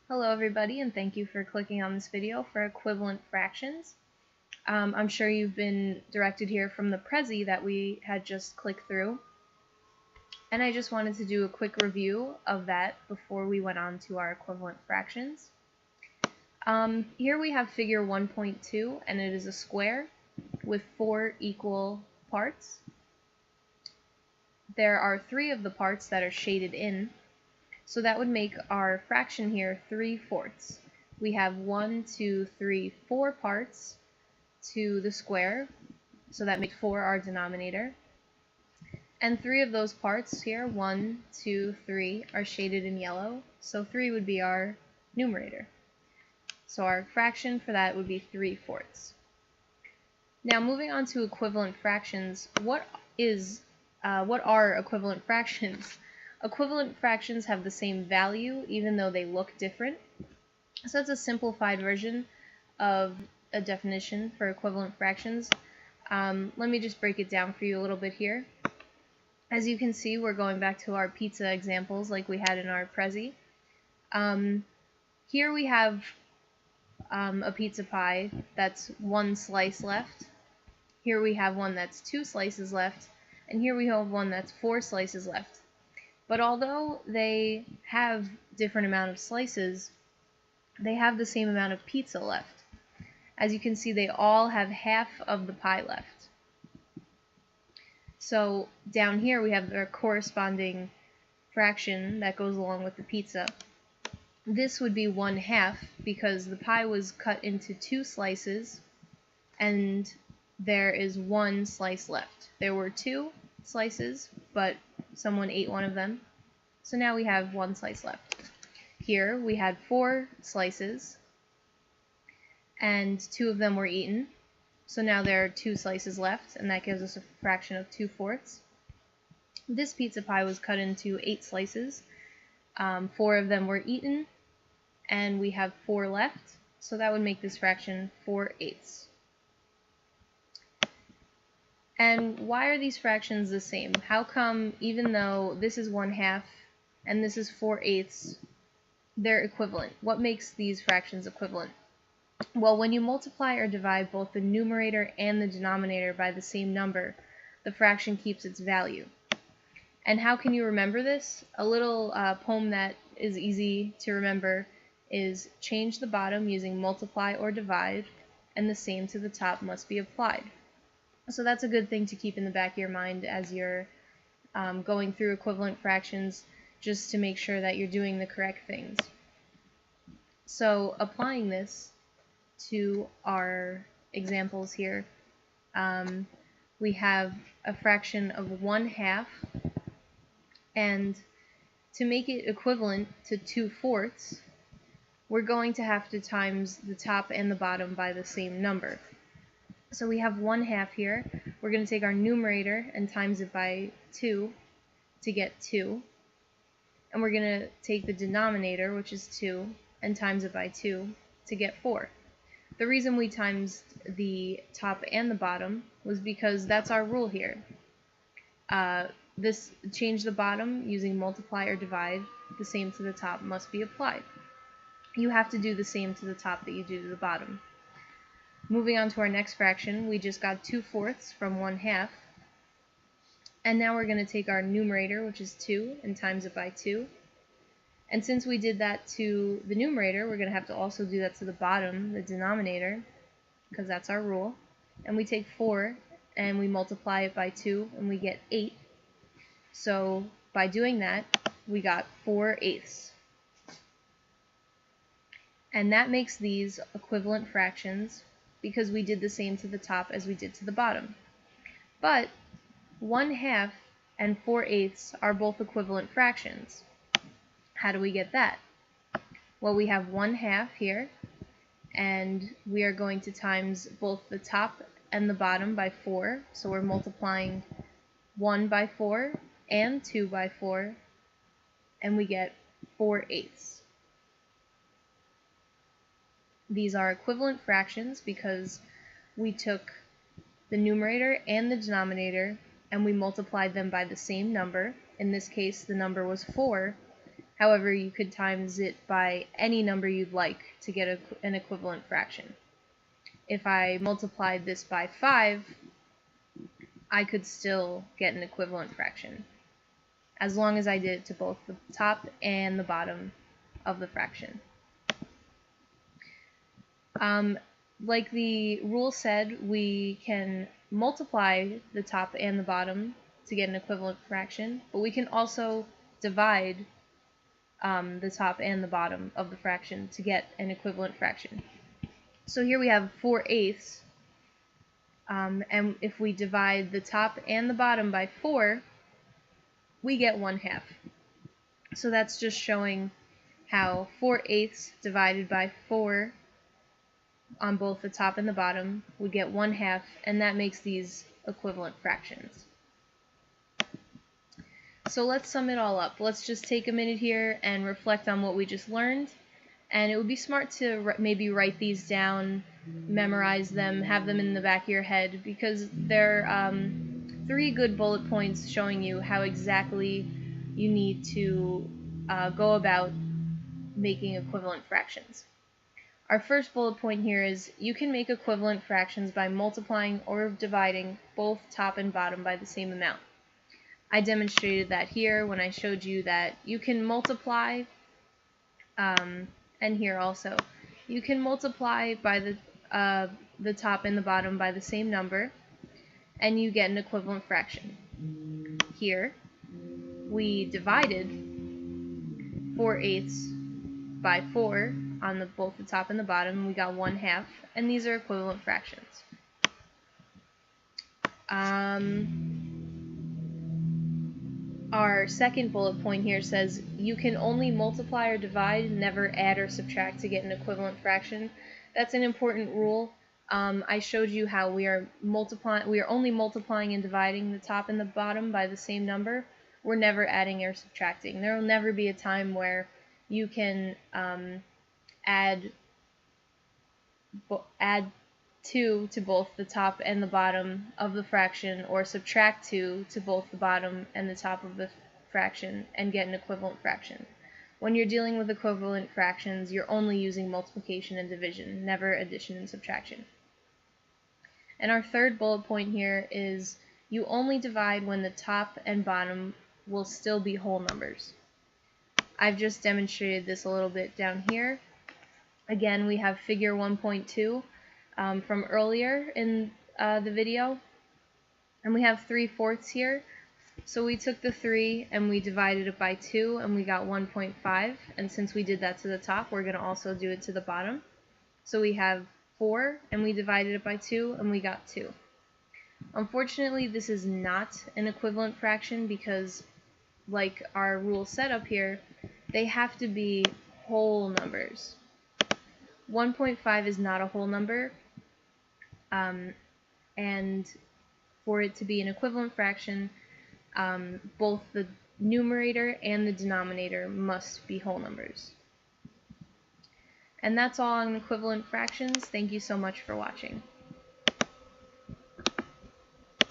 Hello everybody, and thank you for clicking on this video for equivalent fractions. I'm sure you've been directed here from the Prezi that we had just clicked through, and I just wanted to do a quick review of that before we went on to our equivalent fractions. Here we have figure 1.2, and it is a square with 4 equal parts. There are 3 of the parts that are shaded in, so that would make our fraction here 3/4. We have 1, 2, 3, 4 parts to the square, so that makes 4 our denominator. And 3 of those parts here, 1, 2, 3, are shaded in yellow, so 3 would be our numerator. So our fraction for that would be 3/4. Now moving on to equivalent fractions, what are equivalent fractions? Equivalent fractions have the same value even though they look different. So that's a simplified version of a definition for equivalent fractions. Let me just break it down for you a little bit here. As you can see, we're going back to our pizza examples like we had in our Prezi. Here we have a pizza pie that's 1 slice left. Here we have one that's 2 slices left. And here we have one that's 4 slices left. But although they have different amount of slices, they have the same amount of pizza left. As you can see, they all have half of the pie left. So down here we have their corresponding fraction that goes along with the pizza. This would be 1/2 because the pie was cut into 2 slices and there is 1 slice left. There were 2 slices, but someone ate one of them, so now we have 1 slice left. Here we had 4 slices, and 2 of them were eaten, so now there are 2 slices left, and that gives us a fraction of 2/4. This pizza pie was cut into 8 slices, 4 of them were eaten, and we have 4 left, so that would make this fraction 4/8. And why are these fractions the same? How come even though this is 1/2 and this is 4/8, they're equivalent? What makes these fractions equivalent? Well, when you multiply or divide both the numerator and the denominator by the same number, the fraction keeps its value. And how can you remember this? A little poem that is easy to remember is change the bottom using multiply or divide, and the same to the top must be applied. So that's a good thing to keep in the back of your mind as you're going through equivalent fractions, just to make sure that you're doing the correct things. So applying this to our examples here, we have a fraction of 1/2, and to make it equivalent to 2/4, we're going to have to times the top and the bottom by the same number. So we have 1/2 here. We're going to take our numerator and times it by 2 to get 2. And we're going to take the denominator, which is 2, and times it by 2 to get 4. The reason we times the top and the bottom was because that's our rule here. This change the bottom using multiply or divide, the same to the top must be applied. You have to do the same to the top that you do to the bottom. Moving on to our next fraction, we just got 2/4 from 1/2. And now we're going to take our numerator, which is 2, and times it by 2. And since we did that to the numerator, we're going to have to also do that to the bottom, the denominator, because that's our rule. And we take 4 and we multiply it by 2 and we get 8. So by doing that, we got 4/8. And that makes these equivalent fractions because we did the same to the top as we did to the bottom. But 1/2 and 4/8 are both equivalent fractions. How do we get that? Well, we have 1/2 here, and we are going to times both the top and the bottom by 4, so we're multiplying 1 by 4 and 2 by 4, and we get 4/8. These are equivalent fractions because we took the numerator and the denominator and we multiplied them by the same number. In this case, the number was 4, However, you could times it by any number you'd like to get an equivalent fraction. If I multiplied this by 5, I could still get an equivalent fraction, as long as I did it to both the top and the bottom of the fraction. Like the rule said, we can multiply the top and the bottom to get an equivalent fraction, but we can also divide the top and the bottom of the fraction to get an equivalent fraction. So here we have 4/8, and if we divide the top and the bottom by 4, we get 1/2. So that's just showing how 4/8 divided by 4 on both the top and the bottom would get 1/2, and that makes these equivalent fractions. So let's sum it all up. Let's just take a minute here and reflect on what we just learned. And it would be smart to maybe write these down, memorize them, have them in the back of your head, because they're 3 good bullet points showing you how exactly you need to go about making equivalent fractions. Our first bullet point here is you can make equivalent fractions by multiplying or dividing both top and bottom by the same amount. I demonstrated that here when I showed you that you can multiply, and here also, you can multiply by the top and the bottom by the same number, and you get an equivalent fraction. Here, we divided 4/8 by 4 on both the top and the bottom, and we got 1/2, and these are equivalent fractions. Our second bullet point here says you can only multiply or divide, never add or subtract to get an equivalent fraction. That's an important rule. I showed you how we are only multiplying and dividing the top and the bottom by the same number. We're never adding or subtracting. There will never be a time where you can add 2 to both the top and the bottom of the fraction, or subtract 2 to both the bottom and the top of the fraction and get an equivalent fraction. When you're dealing with equivalent fractions, you're only using multiplication and division, never addition and subtraction. And our third bullet point here is you only divide when the top and bottom will still be whole numbers. I've just demonstrated this a little bit down here. Again, we have figure 1.2 from earlier in the video, and we have 3/4 here. So we took the 3 and we divided it by 2, and we got 1.5, and since we did that to the top, we're going to also do it to the bottom. So we have 4, and we divided it by 2, and we got 2. Unfortunately, this is not an equivalent fraction because, like our rule set up here, they have to be whole numbers. 1.5 is not a whole number, and for it to be an equivalent fraction, both the numerator and the denominator must be whole numbers. And that's all on equivalent fractions. Thank you so much for watching.